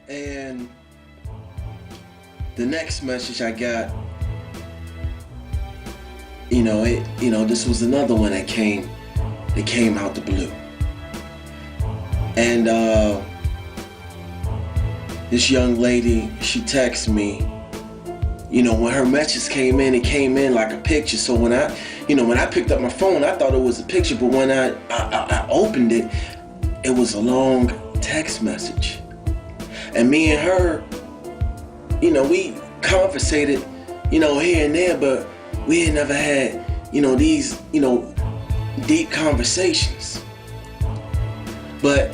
And the next message I got, this was another one that came out the blue. And this young lady, she texted me, when her message came in, it came in like a picture. So when I picked up my phone, I thought it was a picture, but when I opened it, it was a long text message. And me and her, we conversated, here and there, but we had never had, these, deep conversations. But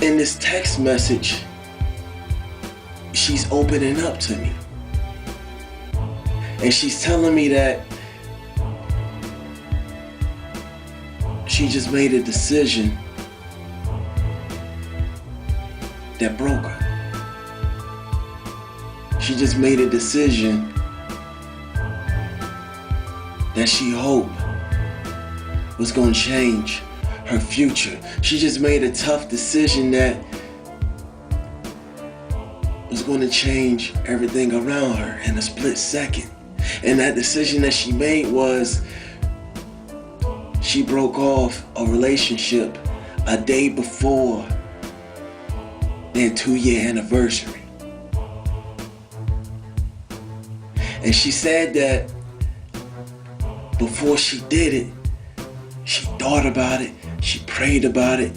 in this text message, she's opening up to me. And she's telling me that she just made a decision that broke her. She just made a decision that she hoped was going to change her future. She just made a tough decision that was going to change everything around her in a split second. And that decision that she made was she broke off a relationship a day before their 2-year anniversary. And she said that before she did it, she thought about it, she prayed about it,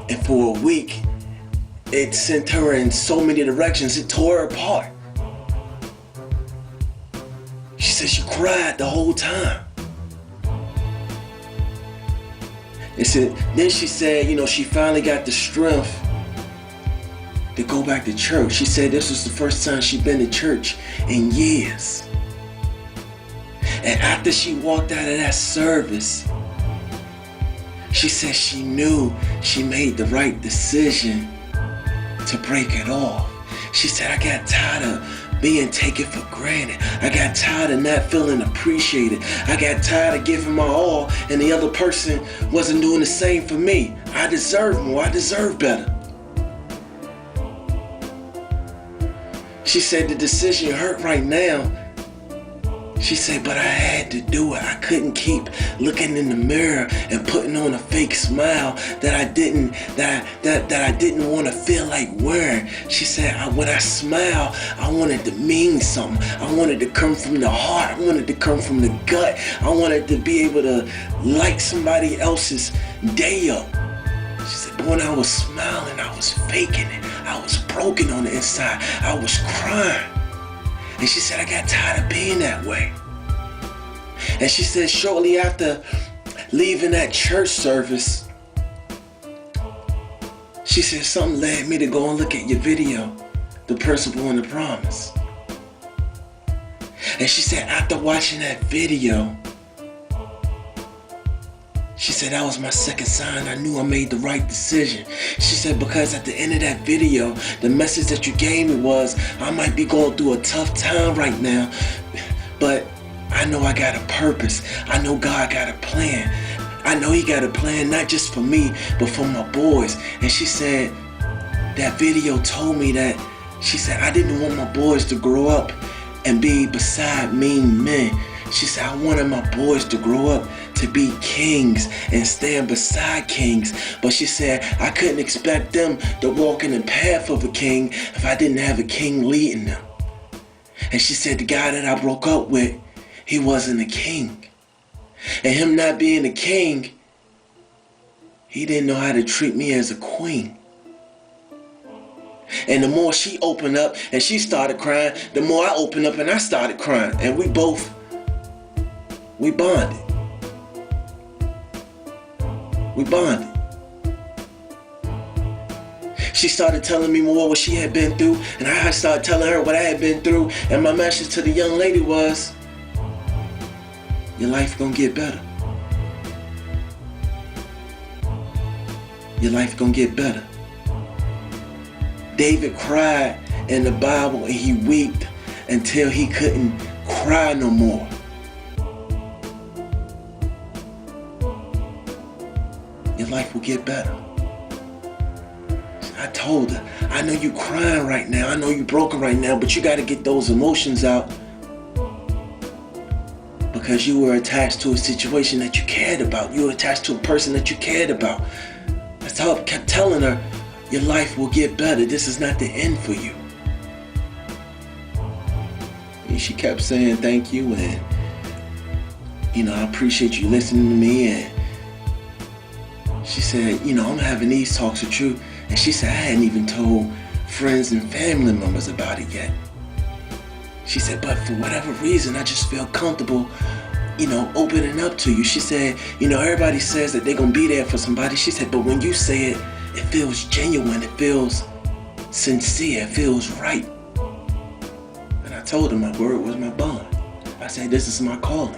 and for a week, it sent her in so many directions, it tore her apart. She said she cried the whole time. Then she said, she finally got the strength to go back to church. She said this was the first time she'd been to church in years. And after she walked out of that service, she said she knew she made the right decision to break it off. She said, I got tired of being taken for granted. I got tired of not feeling appreciated. I got tired of giving my all and the other person wasn't doing the same for me. I deserve more. I deserve better. She said the decision hurt right now. She said, but I had to do it. I couldn't keep looking in the mirror and putting on a fake smile that I didn't want to feel like wearing. She said, when I smile, I wanted to mean something. I wanted to come from the heart. I wanted to come from the gut. I wanted to be able to light somebody else's day up. She said, but when I was smiling, I was faking it. I was broken on the inside. I was crying. And she said, I got tired of being that way. And she said, shortly after leaving that church service, she said, something led me to go and look at your video, The Principle and the Promise. And she said, after watching that video, she said, that was my second sign. I knew I made the right decision. She said, because at the end of that video, the message that you gave me was, I might be going through a tough time right now, but I know I got a purpose. I know God got a plan. I know He got a plan, not just for me, but for my boys. And she said, that video told me that, she said, I didn't want my boys to grow up and be beside mean men. She said, I wanted my boys to grow up to be kings and stand beside kings. But she said, I couldn't expect them to walk in the path of a king if I didn't have a king leading them. And she said, the guy that I broke up with, he wasn't a king. And him not being a king, he didn't know how to treat me as a queen. And the more she opened up and she started crying, the more I opened up and I started crying. And we bonded. We bonded. She started telling me more what she had been through, and I started telling her what I had been through. And my message to the young lady was, your life gonna get better. Your life gonna get better. David cried in the Bible and he wept until he couldn't cry no more. Your life will get better. I told her, I know you crying right now. I know you broken right now, but you got to get those emotions out because you were attached to a situation that you cared about. You were attached to a person that you cared about. I kept telling her, your life will get better. This is not the end for you. And she kept saying thank you and, I appreciate you listening to me. And she said, I'm having these talks with you. And she said, I hadn't even told friends and family members about it yet. She said, but for whatever reason, I just feel comfortable, opening up to you. She said, everybody says that they're going to be there for somebody. She said, but when you say it, it feels genuine. It feels sincere. It feels right. And I told her my word was my bond. I said, this is my calling.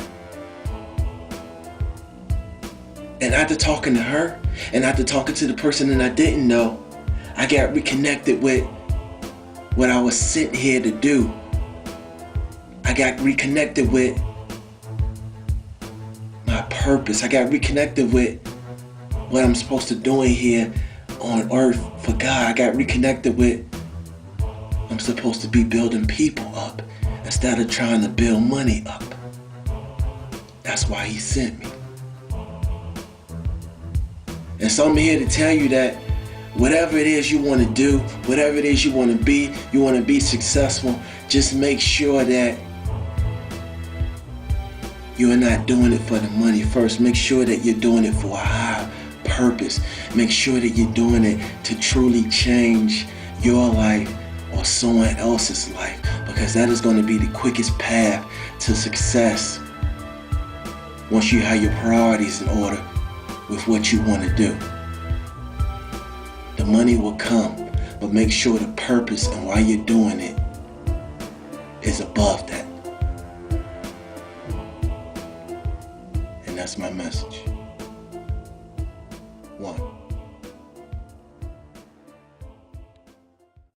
And after talking to her, and after talking to the person that I didn't know, I got reconnected with what I was sent here to do. I got reconnected with my purpose. I got reconnected with what I'm supposed to doing here on earth for God. I got reconnected with I'm supposed to be building people up instead of trying to build money up. That's why he sent me. And so I'm here to tell you that whatever it is you want to do, whatever it is you want to be successful, just make sure that you are not doing it for the money first. Make sure that you're doing it for a higher purpose. Make sure that you're doing it to truly change your life or someone else's life, because that is going to be the quickest path to success once you have your priorities in order with what you want to do. The money will come, but make sure the purpose and why you're doing it is above that. And that's my message. 1.